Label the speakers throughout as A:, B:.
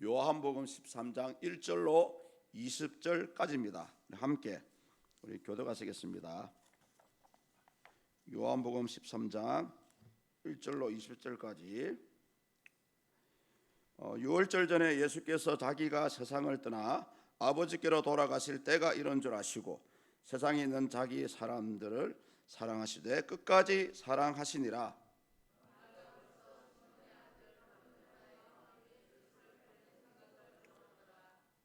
A: 요한복음 13장 1절로 20절까지입니다. 함께 우리 교독하시겠습니다. 요한복음 13장 1절로 20절까지. 유월절 전에 예수께서 자기가 세상을 떠나 아버지께로 돌아가실 때가 이런 줄 아시고 세상에 있는 자기 사람들을 사랑하시되 끝까지 사랑하시니라.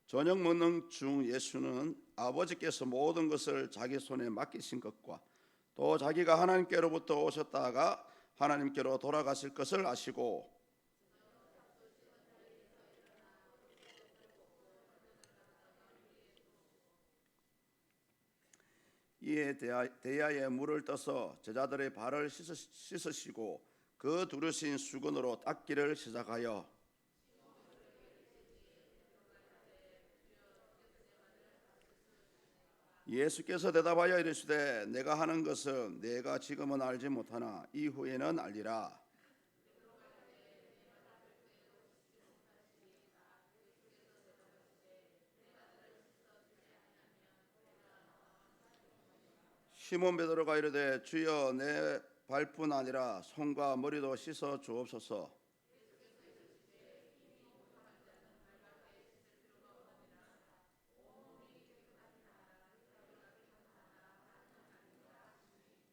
A: 저녁 먹는 중 예수는 아버지께서 모든 것을 자기 손에 맡기신 것과 또 자기가 하나님께로부터 오셨다가 하나님께로 돌아가실 것을 아시고 이에 대야에 물을 떠서 제자들의 발을 씻으시고 그 두르신 수건으로 닦기를 시작하여 예수께서 대답하여 이르시되 내가 하는 것은 내가 지금은 알지 못하나 이후에는 알리라. 시몬 베드로가 이르되 주여 내 발뿐 아니라 손과 머리도 씻어 주옵소서.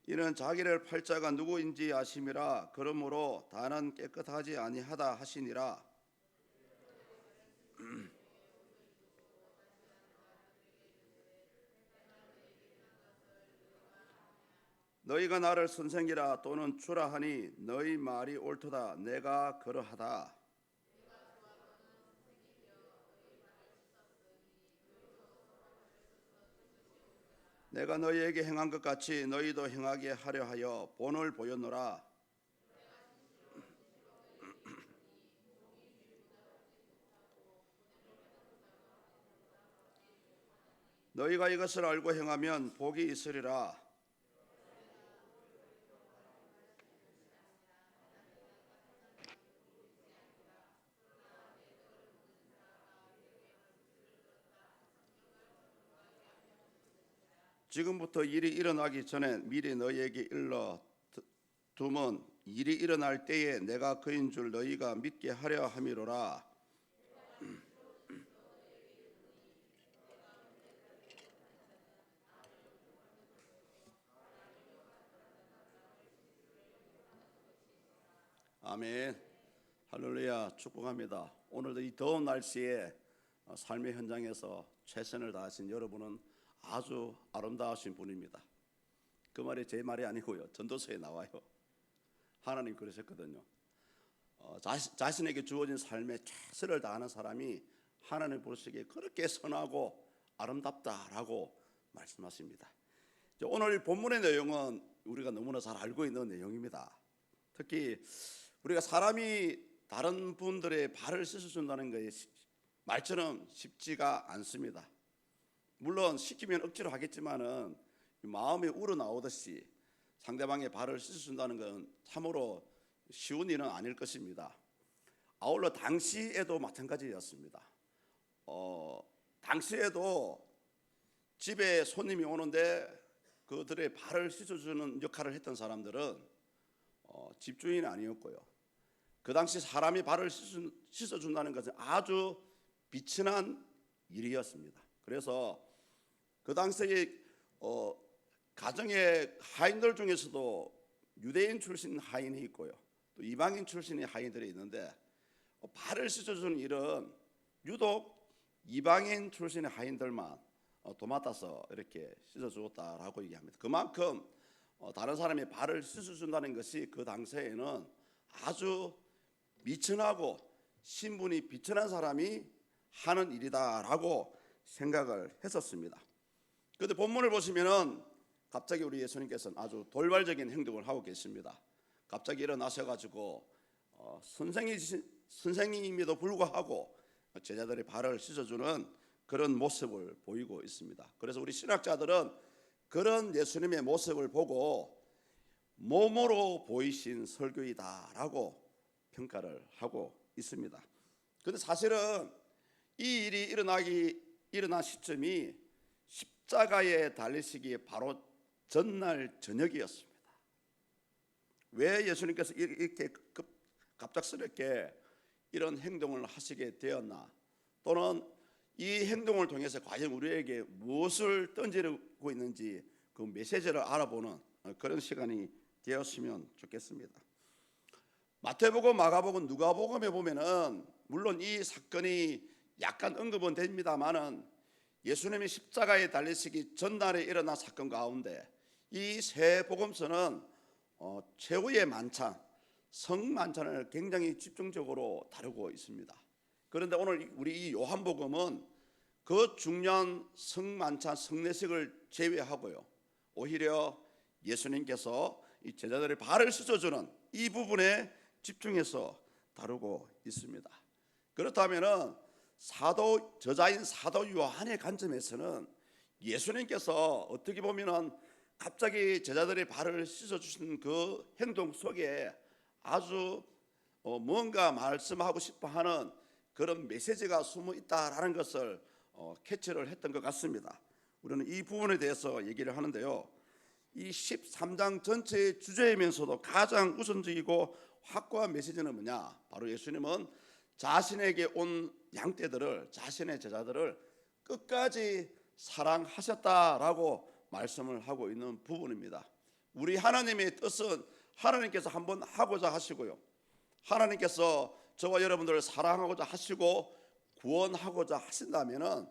A: 이는 자기를 팔 자가 누구인지 아심이라. 그러므로 다는 깨끗하지 아니하다 하시니라. 너희가 나를 선생이라 또는 주라 하니 너희 말이 옳도다. 내가 그러하다. 내가 너희에게 행한 것 같이 너희도 행하게 하려 하여 본을 보였노라. 너희가 이것을 알고 행하면 복이 있으리라. 지금부터 일이 일어나기 전에 미리 너희에게 일러 두면 일이 일어날 때에 내가 그인 줄 너희가 믿게 하려 함이로라. 아멘. 할렐루야. 축복합니다. 오늘도 이 더운 날씨에 삶의 현장에서 최선을 다하신 여러분은 아주 아름다우신 분입니다. 그 말이 제 말이 아니고요, 전도서에 나와요. 하나님 그러셨거든요. 자신에게 주어진 삶에 최선을 다하는 사람이 하나님 보시기에 그렇게 선하고 아름답다라고 말씀하십니다. 오늘 본문의 내용은 우리가 너무나 잘 알고 있는 내용입니다. 특히 우리가 사람이 다른 분들의 발을 씻어준다는 것이 말처럼 쉽지가 않습니다. 물론 시키면 억지로 하겠지만은 마음이 우러나오듯이 상대방의 발을 씻어준다는 건 참으로 쉬운 일은 아닐 것입니다. 아울러 당시에도 마찬가지였습니다. 당시에도 집에 손님이 오는데 그들의 발을 씻어주는 역할을 했던 사람들은 집주인이 아니었고요. 그 당시 사람이 발을 씻어준다는 것은 아주 비천한 일이었습니다. 그래서 그 당시에 가정의 하인들 중에서도 유대인 출신 하인이 있고요, 또 이방인 출신의 하인들이 있는데 발을 씻어주는 일은 유독 이방인 출신의 하인들만 도맡아서 이렇게 씻어주었다라고 얘기합니다. 그만큼 다른 사람의 발을 씻어준다는 것이 그 당시에는 아주 미천하고 신분이 비천한 사람이 하는 일이다라고 생각을 했었습니다. 그런데 본문을 보시면은 갑자기 우리 예수님께서는 아주 돌발적인 행동을 하고 계십니다. 갑자기 일어나셔가지고 선생님임에도 불구하고 제자들의 발을 씻어주는 그런 모습을 보이고 있습니다. 그래서 우리 신학자들은 그런 예수님의 모습을 보고 몸으로 보이신 설교이다라고 평가를 하고 있습니다. 그런데 사실은 이 일이 일어난 시점이 십자가에 달리시기에 바로 전날 저녁이었습니다. 왜 예수님께서 이렇게 갑작스럽게 이런 행동을 하시게 되었나, 또는 이 행동을 통해서 과연 우리에게 무엇을 던지고 있는지 그 메시지를 알아보는 그런 시간이 되었으면 좋겠습니다. 마태복음, 마가복음, 누가복음에 보면은 물론 이 사건이 약간 언급은 됩니다만은 예수님이 십자가에 달리시기 전날에 일어난 사건 가운데 이 세 복음서는 최후의 만찬, 성만찬을 굉장히 집중적으로 다루고 있습니다. 그런데 오늘 우리 이 요한복음은 그 중요한 성만찬, 성례식을 제외하고요, 오히려 예수님께서 이 제자들의 발을 씻어주는 이 부분에 집중해서 다루고 있습니다. 그렇다면은 저자인 사도 요한의 관점에서는 예수님께서 어떻게 보면은 갑자기 제자들의 발을 씻어주신 그 행동 속에 아주 뭔가 말씀하고 싶어하는 그런 메시지가 숨어 있다라는 것을 캐치를 했던 것 같습니다. 우리는 이 부분에 대해서 얘기를 하는데요, 이 13장 전체의 주제이면서도 가장 우선적이고 확고한 메시지는 뭐냐? 바로 예수님은 자신에게 온 양떼들을, 자신의 제자들을 끝까지 사랑하셨다라고 말씀을 하고 있는 부분입니다. 우리 하나님의 뜻은 하나님께서 한번 하고자 하시고요, 하나님께서 저와 여러분들을 사랑하고자 하시고 구원하고자 하신다면은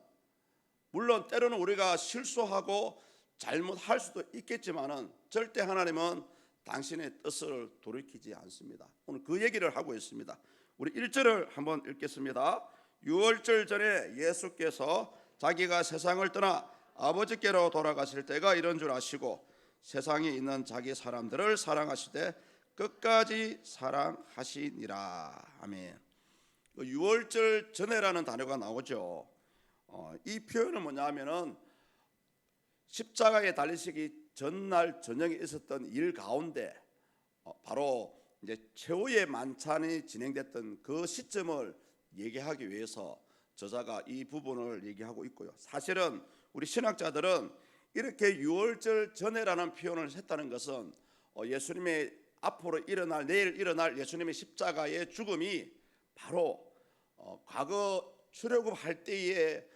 A: 물론 때로는 우리가 실수하고 잘못할 수도 있겠지만은 절대 하나님은 당신의 뜻을 돌이키지 않습니다. 오늘 그 얘기를 하고 있습니다. 우리 1절을 한번 읽겠습니다. 유월절 전에 예수께서 자기가 세상을 떠나 아버지께로 돌아가실 때가 이런 줄 아시고 세상에 있는 자기 사람들을 사랑하시되 끝까지 사랑하시니라. 아멘. 유월절 전에라는 단어가 나오죠. 이 표현은 뭐냐면은 십자가에 달리시기 전날 저녁에 있었던 일 가운데 바로 이제 최후의 만찬이 진행됐던 그 시점을 얘기하기 위해서 저자가 이 부분을 얘기하고 있고요. 사실은 우리 신학자들은 이렇게 유월절 전에라는 표현을 했다는 것은 예수님의 앞으로 일어날, 내일 일어날 예수님의 십자가의 죽음이 바로 과거 출애굽할 때에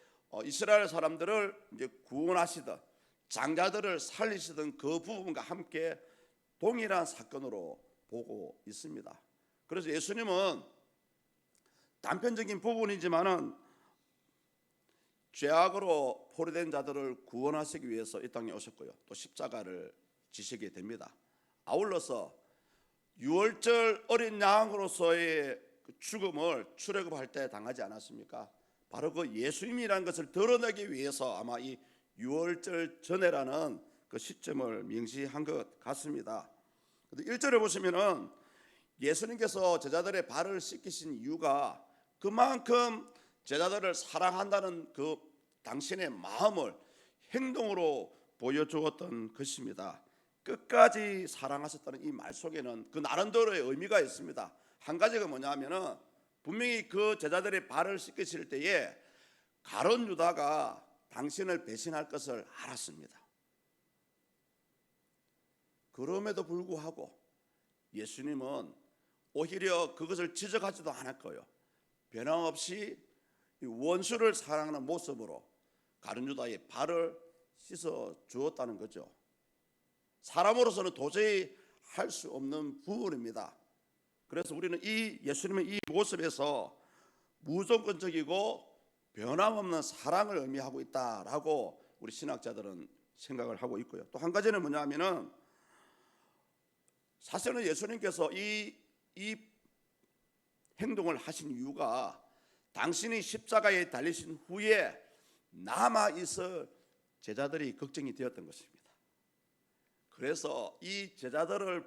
A: 이스라엘 사람들을 이제 구원하시던, 장자들을 살리시던 그 부분과 함께 동일한 사건으로 보고 있습니다. 그래서 예수님은 단편적인 부분이지만은 죄악으로 포로된 자들을 구원하시기 위해서 이 땅에 오셨고요, 또 십자가를 지시게 됩니다. 아울러서 유월절 어린 양으로서의 죽음을 출애굽할 때 당하지 않았습니까? 바로 그 예수님이라는 것을 드러내기 위해서 아마 이 유월절 전에라는 그 시점을 명시한 것 같습니다. 1절에 보시면은 예수님께서 제자들의 발을 씻기신 이유가 그만큼 제자들을 사랑한다는 그 당신의 마음을 행동으로 보여주었던 것입니다. 끝까지 사랑하셨다는 이 말 속에는 그 나름대로의 의미가 있습니다. 한 가지가 뭐냐면은 분명히 그 제자들의 발을 씻기실 때에 가룟 유다가 당신을 배신할 것을 알았습니다. 그럼에도 불구하고 예수님은 오히려 그것을 지적하지도 않았고요, 변함없이 원수를 사랑하는 모습으로 가룟 유다의 발을 씻어 주었다는 거죠. 사람으로서는 도저히 할 수 없는 부분입니다. 그래서 우리는 이 예수님의 이 모습에서 무조건적이고 변함없는 사랑을 의미하고 있다라고 우리 신학자들은 생각을 하고 있고요. 또 한 가지는 뭐냐면은 사실은 예수님께서 이 행동을 하신 이유가 당신이 십자가에 달리신 후에 남아있을 제자들이 걱정이 되었던 것입니다. 그래서 이 제자들을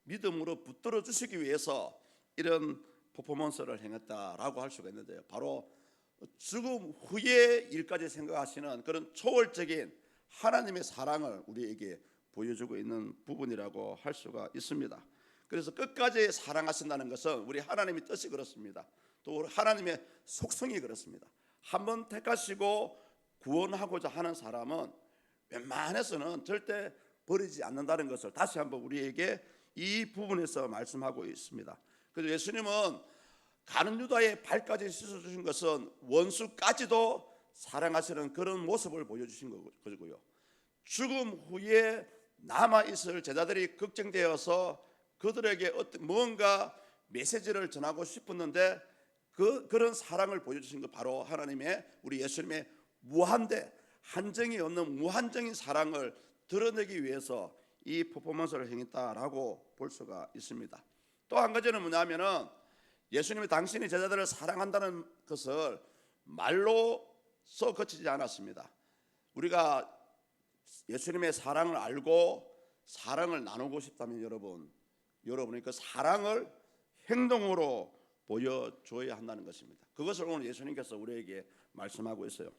A: 믿음으로 붙들어 주시기 위해서 이런 퍼포먼스를 행했다라고 할 수가 있는데요, 바로 죽음 후의 일까지 생각하시는 그런 초월적인 하나님의 사랑을 우리에게 보여주고 있는 부분이라고 할 수가 있습니다. 그래서 끝까지 사랑하신다는 것은 우리 하나님의 뜻이 그렇습니다. 또 하나님의 속성이 그렇습니다. 한번 택하시고 구원하고자 하는 사람은 웬만해서는 절대 버리지 않는다는 것을 다시 한번 우리에게 이 부분에서 말씀하고 있습니다. 그래서 예수님은 가룟 유다의 발까지 씻어주신 것은 원수까지도 사랑하시는 그런 모습을 보여주신 거고요. 죽음 후에 남아있을 제자들이 걱정되어서 그들에게 뭔가 메시지를 전하고 싶었는데 그런 사랑을 보여주신 것, 바로 하나님의, 우리 예수님의 무한대, 한정이 없는 무한정인 사랑을 드러내기 위해서 이 퍼포먼스를 행했다라고 볼 수가 있습니다. 또 한 가지는 뭐냐면은 예수님이 당신이 제자들을 사랑한다는 것을 말로써 그치지 않았습니다. 우리가 예수님의 사랑을 알고 사랑을 나누고 싶다면 여러분이 그 사랑을 행동으로 보여줘야 한다는 것입니다. 그것을 오늘 예수님께서 우리에게 말씀하고 있어요.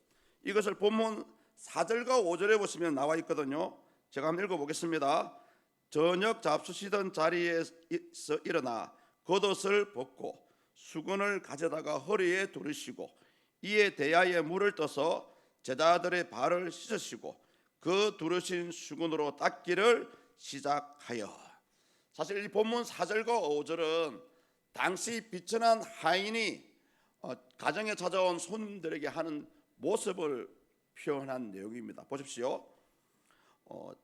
A: 이것을 본문 4절과 5절에 보시면 나와 있거든요. 제가 한번 읽어보겠습니다. 저녁 잡수시던 자리에서 일어나 겉옷을 벗고 수건을 가져다가 허리에 두르시고 이에 대야에 물을 떠서 제자들의 발을 씻으시고 그 두르신 수건으로 닦기를 시작하여. 사실 이 본문 4절과 5절은 당시 비천한 하인이 가정에 찾아온 손님들에게 하는 모습을 표현한 내용입니다. 보십시오.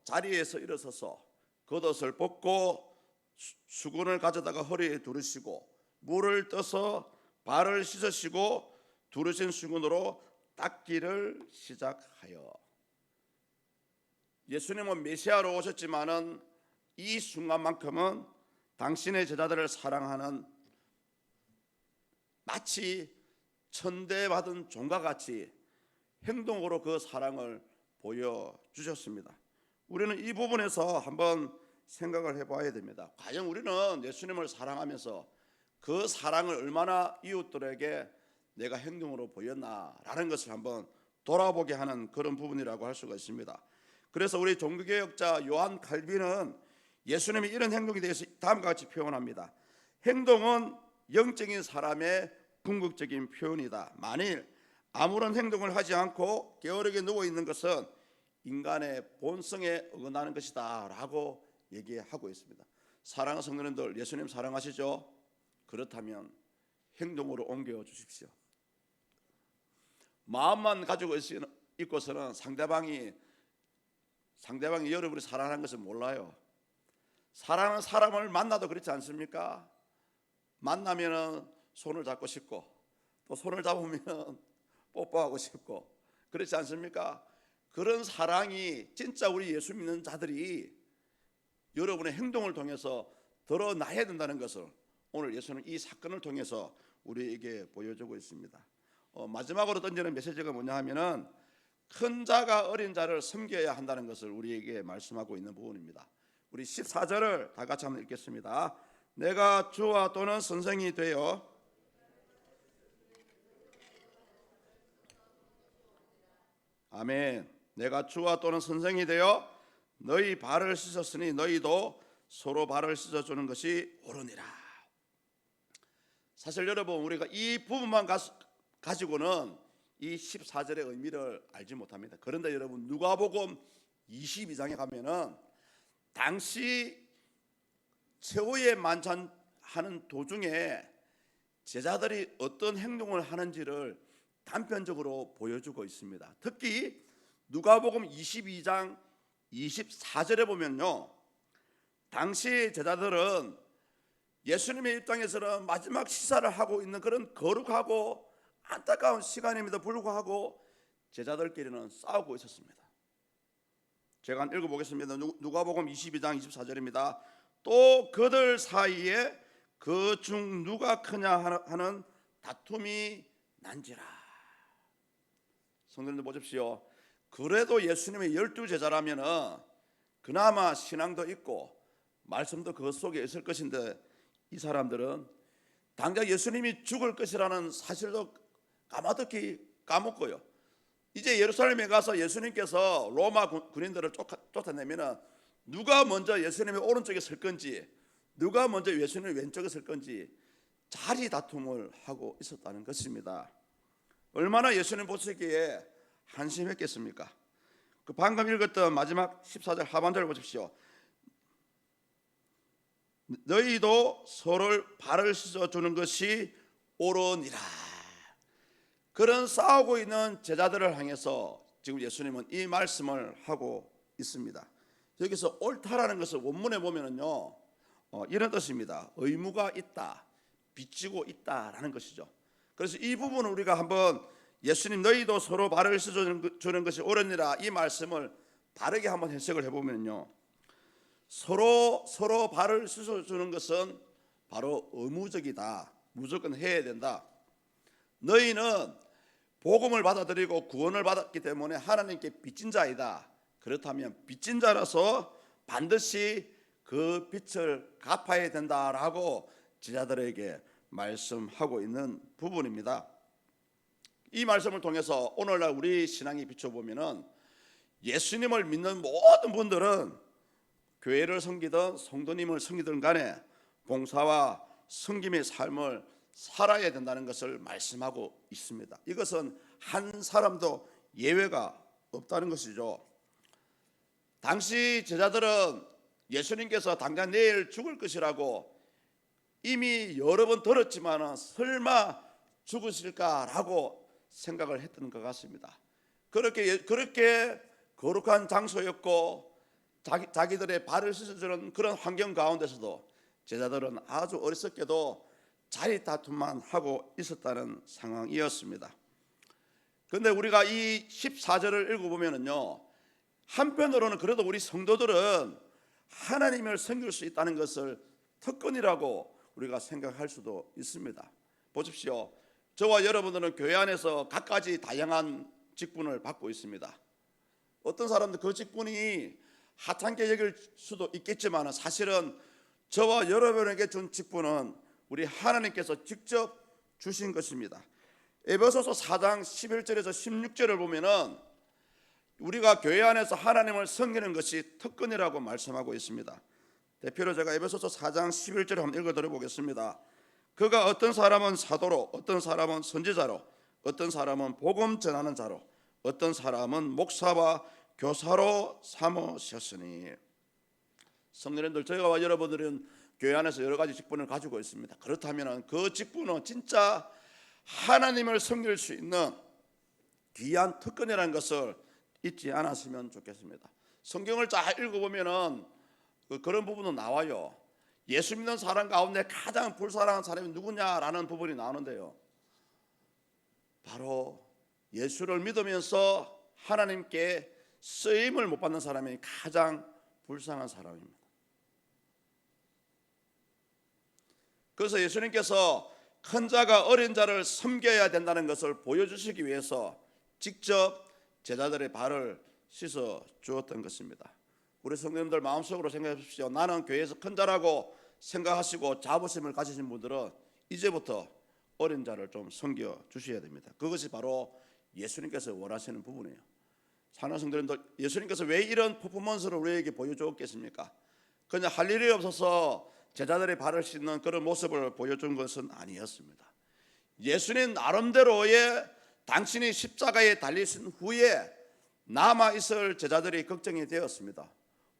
A: 자리에서 일어서서 겉옷을 벗고 수건을 가져다가 허리에 두르시고 물을 떠서 발을 씻으시고 두르신 수건으로 닦기를 시작하여. 예수님은 메시아로 오셨지만은 이 순간만큼은 당신의 제자들을 사랑하는, 마치 천대받은 종과 같이 행동으로 그 사랑을 보여주셨습니다. 우리는 이 부분에서 한번 생각을 해봐야 됩니다. 과연 우리는 예수님을 사랑하면서 그 사랑을 얼마나 이웃들에게 내가 행동으로 보였나라는 것을 한번 돌아보게 하는 그런 부분이라고 할 수가 있습니다. 그래서 우리 종교개혁자 요한 칼빈은 예수님의 이런 행동에 대해서 다음과 같이 표현합니다. 행동은 영적인 사람의 궁극적인 표현이다. 만일 아무런 행동을 하지 않고 게으르게 누워있는 것은 인간의 본성에 어긋나는 것이다 라고 얘기하고 있습니다. 사랑하는 성도님들, 예수님 사랑하시죠? 그렇다면 행동으로 옮겨 주십시오. 마음만 가지고 있고서는 상대방이 여러분이 사랑하는 것을 몰라요. 사랑하는 사람을 만나도 그렇지 않습니까? 만나면 손을 잡고 싶고 또 손을 잡으면 뽀뽀하고 싶고 그렇지 않습니까? 그런 사랑이 진짜 우리 예수 믿는 자들이 여러분의 행동을 통해서 드러나야 된다는 것을 오늘 예수는 이 사건을 통해서 우리에게 보여주고 있습니다. 마지막으로 던지는 메시지가 뭐냐 하면은 큰 자가 어린 자를 섬겨야 한다는 것을 우리에게 말씀하고 있는 부분입니다. 우리 14절을 다 같이 한번 읽겠습니다. 내가 주와 또는 선생이 되어 아멘. 내가 주와 또는 선생이 되어 너희 발을 씻었으니 너희도 서로 발을 씻어주는 것이 옳으니라. 사실 여러분, 우리가 이 부분만 가지고는 이 14절의 의미를 알지 못합니다. 그런데 여러분, 누가복음 22장에 가면은 당시 최후의 만찬하는 도중에 제자들이 어떤 행동을 하는지를 단편적으로 보여주고 있습니다. 특히 누가복음 22장 24절에 보면요, 당시 제자들은 예수님의 입장에서는 마지막 시사를 하고 있는 그런 거룩하고 안타까운 시간임에도 불구하고 제자들끼리는 싸우고 있었습니다. 제가 한번 읽어보겠습니다. 누가복음 22장 24절입니다. 또 그들 사이에 그 중 누가 크냐 하는 다툼이 난지라. 성도님들 보십시오. 그래도 예수님의 12제자라면 그나마 신앙도 있고 말씀도 그 속에 있을 것인데 이 사람들은 당장 예수님이 죽을 것이라는 사실도 까마득히 까먹고요. 이제 예루살렘에 가서 예수님께서 로마 군인들을 쫓아내면 누가 먼저 예수님의 오른쪽에 설 건지, 누가 먼저 예수님의 왼쪽에 설 건지 자리 다툼을 하고 있었다는 것입니다. 얼마나 예수님 보시기에 한심했겠습니까? 그 방금 읽었던 마지막 14절 하반절을 보십시오. 너희도 서로를 발을 씻어주는 것이 옳으니라. 그런 싸우고 있는 제자들을 향해서 지금 예수님은 이 말씀을 하고 있습니다. 여기서 옳다라는 것을 원문에 보면은요, 이런 뜻입니다. 의무가 있다, 빚지고 있다라는 것이죠. 그래서 이 부분을 우리가 한번 예수님 너희도 서로 발을 씻어주는 것이 옳으니라 이 말씀을 바르게 한번 해석을 해보면요, 서로 발을 씻어주는 것은 바로 의무적이다, 무조건 해야 된다. 너희는 복음을 받아들이고 구원을 받았기 때문에 하나님께 빚진 자이다. 그렇다면 빚진 자라서 반드시 그 빚을 갚아야 된다라고 제자들에게 말씀하고 있는 부분입니다. 이 말씀을 통해서 오늘날 우리 신앙에 비춰보면은 예수님을 믿는 모든 분들은 교회를 섬기든 성도님을 섬기든 간에 봉사와 섬김의 삶을 살아야 된다는 것을 말씀하고 있습니다. 이것은 한 사람도 예외가 없다는 것이죠. 당시 제자들은 예수님께서 당장 내일 죽을 것이라고 이미 여러 번 들었지만 설마 죽으실까라고 생각을 했던 것 같습니다. 그렇게 거룩한 장소였고 자기들의 발을 씻어주는 그런 환경 가운데서도 제자들은 아주 어리석게도 자리 다툼만 하고 있었다는 상황이었습니다. 그런데 우리가 이 14절을 읽어보면요, 한편으로는 그래도 우리 성도들은 하나님을 섬길 수 있다는 것을 특권이라고 우리가 생각할 수도 있습니다. 보십시오. 저와 여러분들은 교회 안에서 갖가지 다양한 직분을 받고 있습니다. 어떤 사람들 그 직분이 하찮게 여길 수도 있겠지만 사실은 저와 여러분에게 준 직분은 우리 하나님께서 직접 주신 것입니다. 에베소서 4장 11절에서 16절을 보면은 우리가 교회 안에서 하나님을 섬기는 것이 특권이라고 말씀하고 있습니다. 대표로 제가 에베소서 4장 11절을 한번 읽어드려 보겠습니다. 그가 어떤 사람은 사도로, 어떤 사람은 선지자로, 어떤 사람은 복음 전하는 자로, 어떤 사람은 목사와 교사로 삼으셨으니. 성도님들, 저희와 여러분들은 교회 안에서 여러 가지 직분을 가지고 있습니다. 그렇다면 그 직분은 진짜 하나님을 섬길 수 있는 귀한 특권이라는 것을 잊지 않았으면 좋겠습니다. 성경을 잘 읽어보면은 그런 부분은 나와요. 예수 믿는 사람 가운데 가장 불사랑하는 사람이 누구냐라는 부분이 나오는데요, 바로 예수를 믿으면서 하나님께 쓰임을 못 받는 사람이 가장 불쌍한 사람입니다. 그래서 예수님께서 큰 자가 어린 자를 섬겨야 된다는 것을 보여주시기 위해서 직접 제자들의 발을 씻어 주었던 것입니다. 우리 성도님들 마음속으로 생각해 보십시오. 나는 교회에서 큰 자라고 생각하시고 자부심을 가지신 분들은 이제부터 어린 자를 좀 섬겨 주셔야 됩니다. 그것이 바로 예수님께서 원하시는 부분이에요. 사랑하는 성도님들, 예수님께서 왜 이런 퍼포먼스를 우리에게 보여주었겠습니까? 그냥 할 일이 없어서 제자들의 발을 씻는 그런 모습을 보여준 것은 아니었습니다. 예수님 나름대로의 당신이 십자가에 달리신 후에 남아있을 제자들이 걱정이 되었습니다.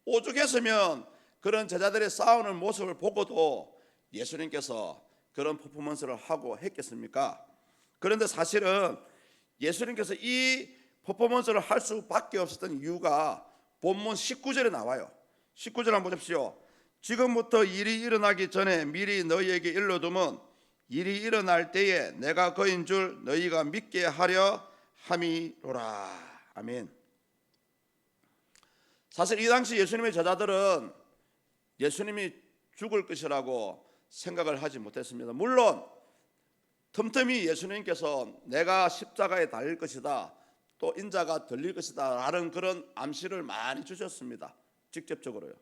A: 오죽했으면 그런 제자들의 싸우는 모습을 보고도 예수님께서 그런 퍼포먼스를 하고 했겠습니까? 그런데 사실은 예수님께서 이 퍼포먼스를 할 수밖에 없었던 이유가 본문 19절에 나와요. 19절 한번 보십시오. 지금부터 일이 일어나기 전에 미리 너희에게 일러두면 일이 일어날 때에 내가 그인 줄 너희가 믿게 하려 함이로라. 아멘. 사실 이 당시 예수님의 제자들은 예수님이 죽을 것이라고 생각을 하지 못했습니다. 물론 틈틈이 예수님께서 내가 십자가에 달릴 것이다, 또 인자가 들릴 것이다 라는 그런 암시를 많이 주셨습니다. 직접적으로요.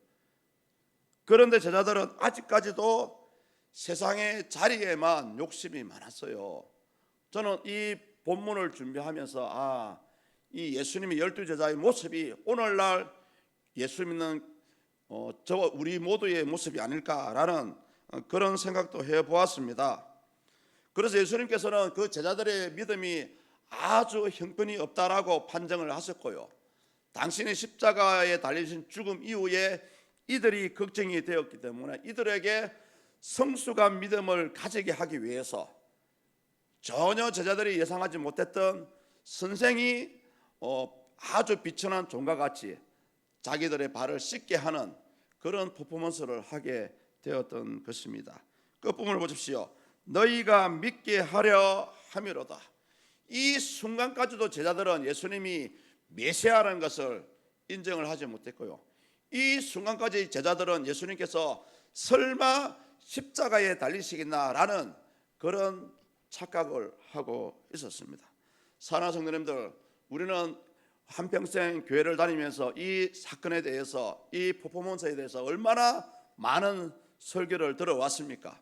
A: 그런데 제자들은 아직까지도 세상의 자리에만 욕심이 많았어요. 저는 이 본문을 준비하면서 이 예수님의 12 제자의 모습이 오늘날 예수 믿는 저와 우리 모두의 모습이 아닐까라는 그런 생각도 해보았습니다. 그래서 예수님께서는 그 제자들의 믿음이 아주 형편이 없다라고 판정을 하셨고요. 당신의 십자가에 달리신 죽음 이후에 이들이 걱정이 되었기 때문에 이들에게 성숙한 믿음을 가지게 하기 위해서 전혀 제자들이 예상하지 못했던 선생이 아주 비천한 종과 같이 자기들의 발을 씻게 하는 그런 퍼포먼스를 하게 되었던 것입니다. 끝부분을 보십시오. 너희가 믿게 하려 함이로다. 이 순간까지도 제자들은 예수님이 메시아라는 것을 인정을 하지 못했고요. 이 순간까지 제자들은 예수님께서 설마 십자가에 달리시겠나라는 그런 착각을 하고 있었습니다. 사랑하는 성도님들, 우리는 한평생 교회를 다니면서 이 사건에 대해서, 이 퍼포먼스에 대해서 얼마나 많은 설교를 들어왔습니까?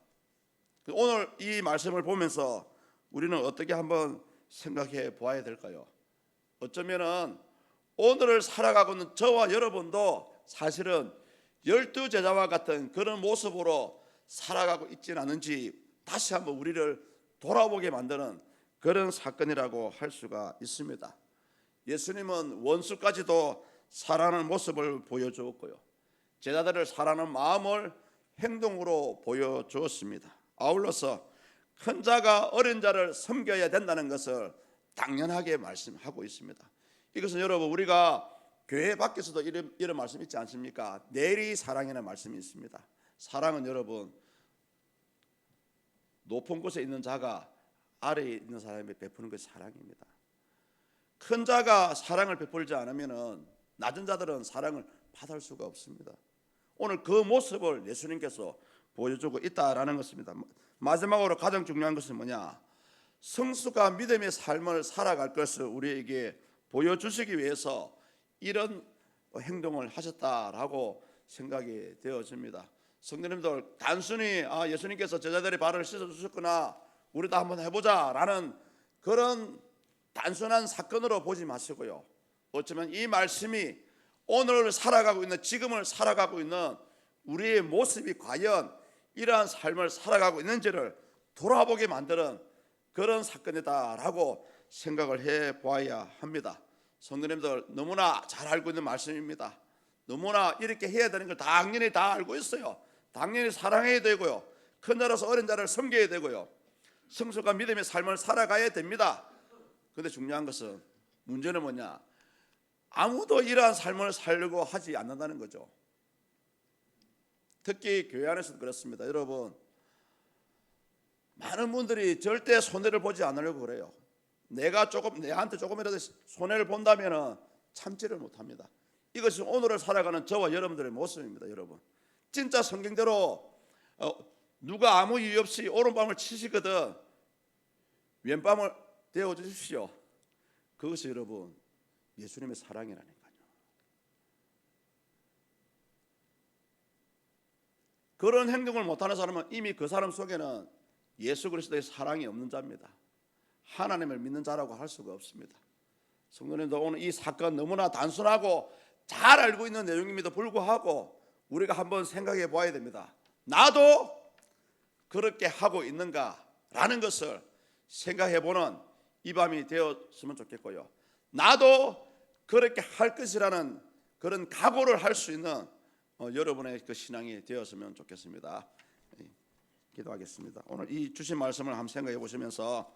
A: 오늘 이 말씀을 보면서 우리는 어떻게 한번 생각해 보아야 될까요? 어쩌면은 오늘을 살아가고 있는 저와 여러분도 사실은 12제자와 같은 그런 모습으로 살아가고 있지는 않은지 다시 한번 우리를 돌아보게 만드는 그런 사건이라고 할 수가 있습니다. 예수님은 원수까지도 사랑하는 모습을 보여주었고요. 제자들을 사랑하는 마음을 행동으로 보여주었습니다. 아울러서 큰 자가 어린 자를 섬겨야 된다는 것을 당연하게 말씀하고 있습니다. 이것은 여러분 우리가 교회 밖에서도 이런 말씀 있지 않습니까? 내리 사랑이라는 말씀이 있습니다. 사랑은 여러분 높은 곳에 있는 자가 아래에 있는 사람에게 베푸는 것이 사랑입니다. 큰 자가 사랑을 베풀지 않으면 낮은 자들은 사랑을 받을 수가 없습니다. 오늘 그 모습을 예수님께서 보여주고 있다라는 것입니다. 마지막으로 가장 중요한 것은 뭐냐? 성숙한 믿음의 삶을 살아갈 것을 우리에게 보여주시기 위해서 이런 행동을 하셨다라고 생각이 되어집니다. 성도님들, 단순히 예수님께서 제자들의 발을 씻어주셨구나, 우리도 한번 해보자라는 그런 단순한 사건으로 보지 마시고요. 어쩌면 이 말씀이 오늘 살아가고 있는, 지금을 살아가고 있는 우리의 모습이 과연 이러한 삶을 살아가고 있는지를 돌아보게 만드는 그런 사건이다라고 생각을 해보아야 합니다. 성도님들, 너무나 잘 알고 있는 말씀입니다. 너무나 이렇게 해야 되는 걸 당연히 다 알고 있어요. 당연히 사랑해야 되고요, 큰 자로서 어린 자를 섬겨야 되고요, 성숙한 믿음의 삶을 살아가야 됩니다. 그런데 중요한 것은, 문제는 뭐냐? 아무도 이러한 삶을 살려고 하지 않는다는 거죠. 특히 교회 안에서도 그렇습니다. 여러분, 많은 분들이 절대 손해를 보지 않으려고 그래요. 내한테 조금이라도 손해를 본다면 참지를 못합니다. 이것이 오늘을 살아가는 저와 여러분들의 모습입니다. 여러분, 진짜 성경대로 누가 아무 이유 없이 오른밤을 치시거든 왼밤을 대어 주십시오. 그것이 여러분 예수님의 사랑이라니까요. 그런 행동을 못하는 사람은 이미 그 사람 속에는 예수 그리스도의 사랑이 없는 자입니다. 하나님을 믿는 자라고 할 수가 없습니다. 성도님도 오늘 이 사건 너무나 단순하고 잘 알고 있는 내용임에도 불구하고 우리가 한번 생각해 보아야 됩니다. 나도 그렇게 하고 있는가라는 것을 생각해 보는 이 밤이 되었으면 좋겠고요, 나도 그렇게 할 것이라는 그런 각오를 할 수 있는 여러분의 그 신앙이 되었으면 좋겠습니다. 기도하겠습니다. 오늘 이 주신 말씀을 한번 생각해 보시면서